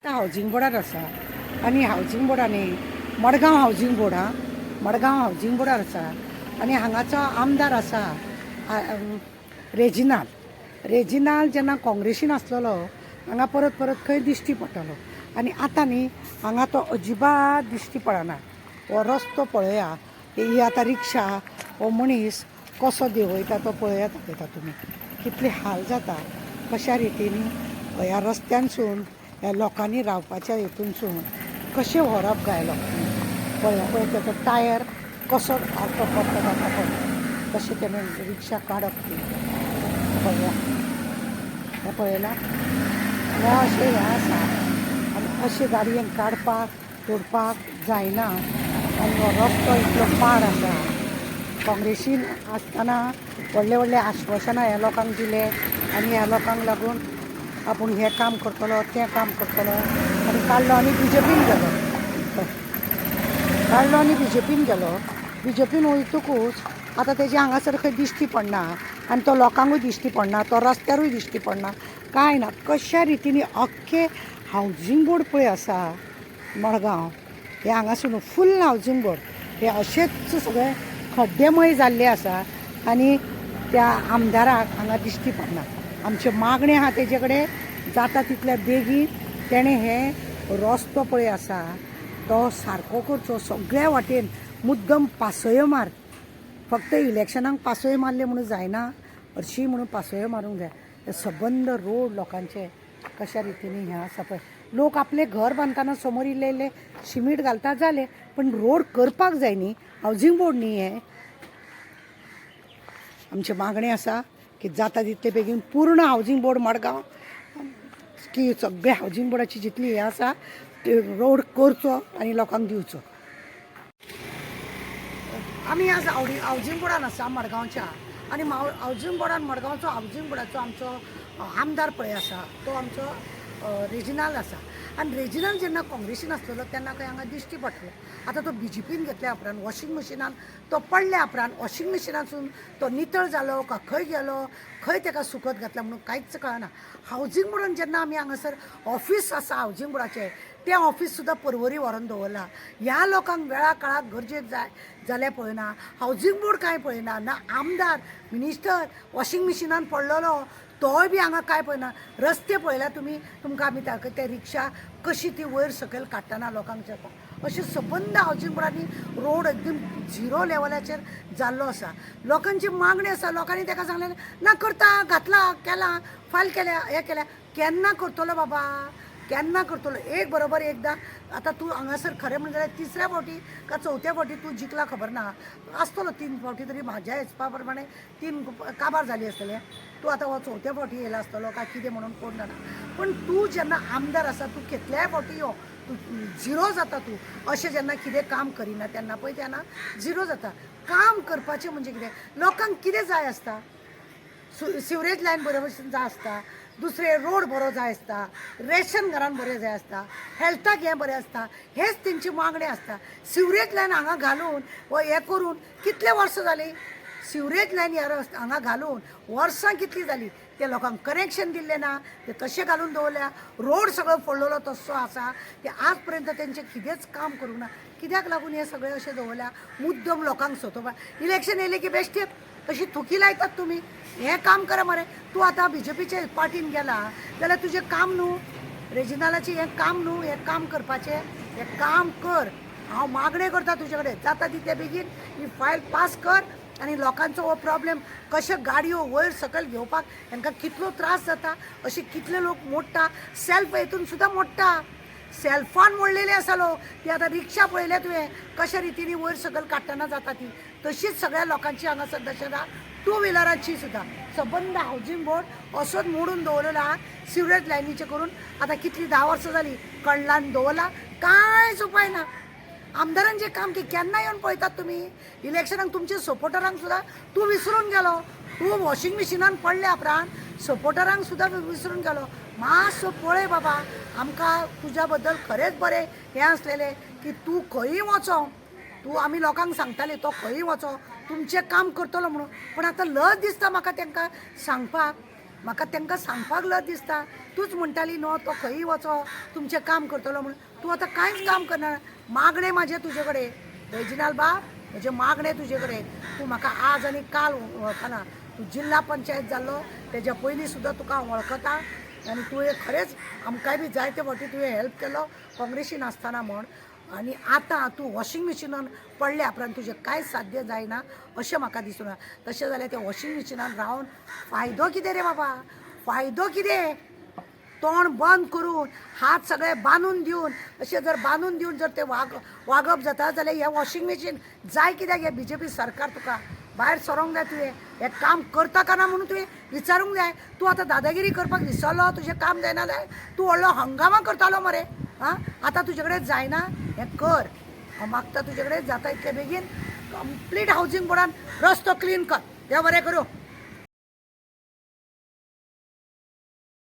Housing बोर्डार आसा आनी हावजिंग बोर्डांनी Madgaon housing board Madgaon housing बोर्डार आसा आनी हांगाचो आमदार आसा रेजिनाल जेन्ना काँग्रेसीन आसलेलो हांगा परत परत खंय दिश्टी पडटालो आनी आतां न्ही हांगा तो अजिबात दिश्टी पडना. हो रस्तो पळया, ही आतां रिक्षा हो मनीस कसो देंवयता तो पळया दाखयता तुमी कितले हाल जाता. कशा रितीन ह्या रस्त्यांसून ह्या लोकांनी रावपाच्या हितूनसून कशें व्हरप गायलो पळया पळय ताचो टायर कसो आरतो पडटा जाता पळय कशें तेणें रिक्षा काडप ती पळया हें पळयलां हो अशें हें आसा आनी अशें गाडयेन काडपाक तोडपाक जायना. आनी हो रस्तो इतलो पाड आसा. काँग्रेसीन आसतना व्हडले व्हडले आश्वासनां ह्या लोकांक दिले आनी ह्या लोकांक लागून आपूण हें काम करतलो तें काम करतलो आनी काडलो आनी बीजेपीन गेलो. बीजेपीन वयतकूच आतां तेजे हांगासर खंय दिश्टी पडना आनी तो लोकांकूय दिश्टी पडना, तो रस्त्यारूय दिश्टी पडना, कांय ना. कशा रितीनी अख्खे हावजिंग बोर्ड पळय आसा मडगांव हे हांगासून फूल हावजिंग बोर्ड हे अशेंच सगळे खड्डेमय जाल्ले आसा आनी त्या आमदाराक हांगा दिश्टी पडना. आमचे मागणे आहा तेजे कडेन जाता तितल्या बेगीन तेणें हे रस्तो पळय आसा तो सारको करचो. सगळ्या वाटेन मुद्दम पासयो मार, फक्त इलेक्शनाक पासयो मारले म्हणून जायना, हरशीं म्हणून पासयो मारूंक जाय. हे सबंद रोड लोकांचे कशा रितीनी हें आसा पळय. लोक आपले घर बांदतना समोर इल्ले इल्ले शिमीट घालता जाले, पण रोड करपाक जाय न्ही. हावजिंग बोर्ड न्ही हे. आमचे मागणे आसा की जाता तितले बेगीन पूर्ण हावजिंग बोर्ड मडगांव की सगळे हावजिंग बोर्डाची जितली हें आसा ते रोड करचो आनी लोकांक दिवचो. आमी आज हावजिंग बोर्डान आसा मडगांवच्या आनी हावजिंग बोर्डान मडगांवचो हावजिंग बोर्डाचो आमचो आमदार पळय आसा तो आमचो रेजिनाल आसा. आनी रेजिनाल जेन्ना काँग्रेसीन आसलेलो तेन्ना खंय हांगा दिश्टी पडटलो. आतां तो बीजेपीन घेतल्या उपरांत वॉशिंग मशिनान तो पडल्या उपरांत वॉशिंग मशिनासून तो नितळ जालो का खंय गेलो, खंय ताका सुकत घातला म्हणून कांयच कळना. हावजिंग बोर्डान जेन्ना आमी हांगासर ऑफीस आसा हावजिंग बोर्डाचें तें ऑफीस सुद्दां परवरी व्हरून दवरला. ह्या लोकांक वेळा काळाक गरजेक जाय जाल्यार पळयना, हावजिंग बोर्ड कांय पळयना, ना आमदार मिनिस्टर वॉशिंग मशिनान पडलेलो तोय बी हांगा कांय पळयना. रस्ते पळयला तुमी, तुमकां आमी ते रिक्षा कशी ती वयर सकयल काडटना लोकांक जाता अशें सबंद हावजिंग बोर्डांनी रोड एकदम झिरो लेवलाचेर जाल्लो आसा. लोकांची मागणी आसा, लोकांनी ताका सांगलें ना करता, घातला, केला, फायल केल्या, हें केल्या. केन्ना करतलो बाबा, केन्ना करतलो? एक बरोबर एकदां आतां तूं हांगासर खरें म्हणजे जाल्यार तिसऱ्या फावटी का चवथ्या फावटी तूं जिखला खबर ना, आसतलो 3 फावटी तरी म्हाज्या हिसपा प्रमाणे 3 काबार जाली आसतलें. तूं आतां हो चवथ्या फावटी येयला आसतलो काय कितें म्हणून कोण जाणा. पण तूं जेन्ना आमदार आसा तूं कितल्याय फावटी यो तूं झिरो जाता. तूं अशें जेन्ना कितें काम करिना तेन्ना पळय तेन्ना झिरो जाता. काम करपाचें म्हणजे कितें, लोकांक कितें जाय आसता, सिवरेज लायन बरे भशेन जाय आसता, दुसरे रोड बरो जाय आसता, रेशन घरान बरें जाय आसता, हेल्थाक हें बरें आसता, हेच तेंची मागणी आसता. सिवरेज लायन हांगा घालून व हें करून कितले वर्सां जालीं, सिवरेज लायन हांगा घालून वर्सां कितलीं जालीं. ते लोकांक कनेक्शन दिल्लें ना, ते तशें घालून दवरल्या. रोड सगळो फोडलेलो तसो आसा. ते आज पर्यंत तेंचें कितेंच काम करूंक ना. कित्याक लागून हे सगळें अशें दवरल्या, मुद्दम लोकांक सतोवपा. इलेक्शन येयलें की बेश्टेच अशी थुकी लायतात तुमी. हें काम करा मरे. तूं आतां बीजेपीच्या पार्टीन गेला जाल्यार तुजें काम न्हू, रेजिनालाचें हें काम न्हू, हें काम करपाचें, हें काम कर. हांव मागणें करता तुजे कडेन जाता तितले बेगीन ही फायल पास कर आनी लोकांचो हो प्रॉब्लेम कशे गाडयो वयर सकयल घेवपाक हांकां कितलो त्रास जाता, अशे कितले लोक मोडटा, सेल्फ हेतून सुद्दां मोडटा. सेल्फान मोडलेली आसा लोक. ती आतां रिक्षा पळयल्या तुवें कशा रितीनी वयर सकयल काडटना जाता ती, तशीच सगळ्या लोकांची हांगासर दशेना टू व्हिलरांची सुद्दां सबंद हावजिंग बोर्ड असोच मोडून दवरलेलो आहा. सिवरेज लायनीचे करून आतां कितलीं 10 वर्सां जालीं कडलान दवरला, कांयच उपाय ना. आमदारान जें काम की केन्ना येवन पळयतात तुमी. इलेक्शनाक तुमच्या सपोर्टरांक सुद्दां तूं विसरून गेलो. तूं वॉशिंग मशिनान पडल्या उपरांत सपोर्टरांक सुद्दां विसरून गेलो. मातसो पळय बाबा, आमकां तुज्या बद्दल खरेंच बरें हें आसलेलें की तूं खंयी वचो, तूं आमी लोकांक सांगतालीं तो खंयी वचो तुमचें काम करतलो म्हणून. पण आतां लज दिसता म्हाका तांकां सांगपाक म्हाका तांकां सांगपाक लज दिसता. तूच म्हणटाली न्हू तो खंयी वचो तुमचें काम करतलो म्हणून. तूं आतां कांयच काम करना. मागणें म्हाजें तुजे कडेन रेजिनाल बाब, म्हजें मागणें तुजे कडेन. तूं म्हाका आज आनी काल वळखना. तूं जिल्ला पंचायत जाल्लो तेज्या पयलीं सुद्दां तुका हांव वळखता आनी तुवें खरेंच आमकांय बी जायते फावटी तुवें हेल्प केलो काँग्रेसीन आसतना म्हण. आनी आतां तूं वॉशिंग मिशिनान पडल्या उपरांत तुजें कांयच साध्य जायना अशें म्हाका दिसूं ना. तशें जाल्यार त्या वॉशिंग मिशिनान रावन फायदो कितें रे बाबा? फायदो कितें? तोंड बंद करून हात सगळे बांदून दिवन अशें जर बांदून दिवन जर तें वागप जाता जाल्यार हें वॉशिंग मशीन जाय कित्याक हें BJP सरकार तुका भायर सरोंक जाय. तुवें हें काम करता काय ना म्हणून तुवें विचारूंक जाय. तूं आतां दादागिरी करपाक विसरलो, तुजें काम जायना जाल्यार तूं व्हडलो हंगामा करतालो मरे. आं आतां तुजे कडेन जायना हें कर. हांव मागता तुजे कडेन जाता इतले बेगीन कंप्लीट हावजींग बोर्डान रस्तो क्लीन कर. देव बरें करूं.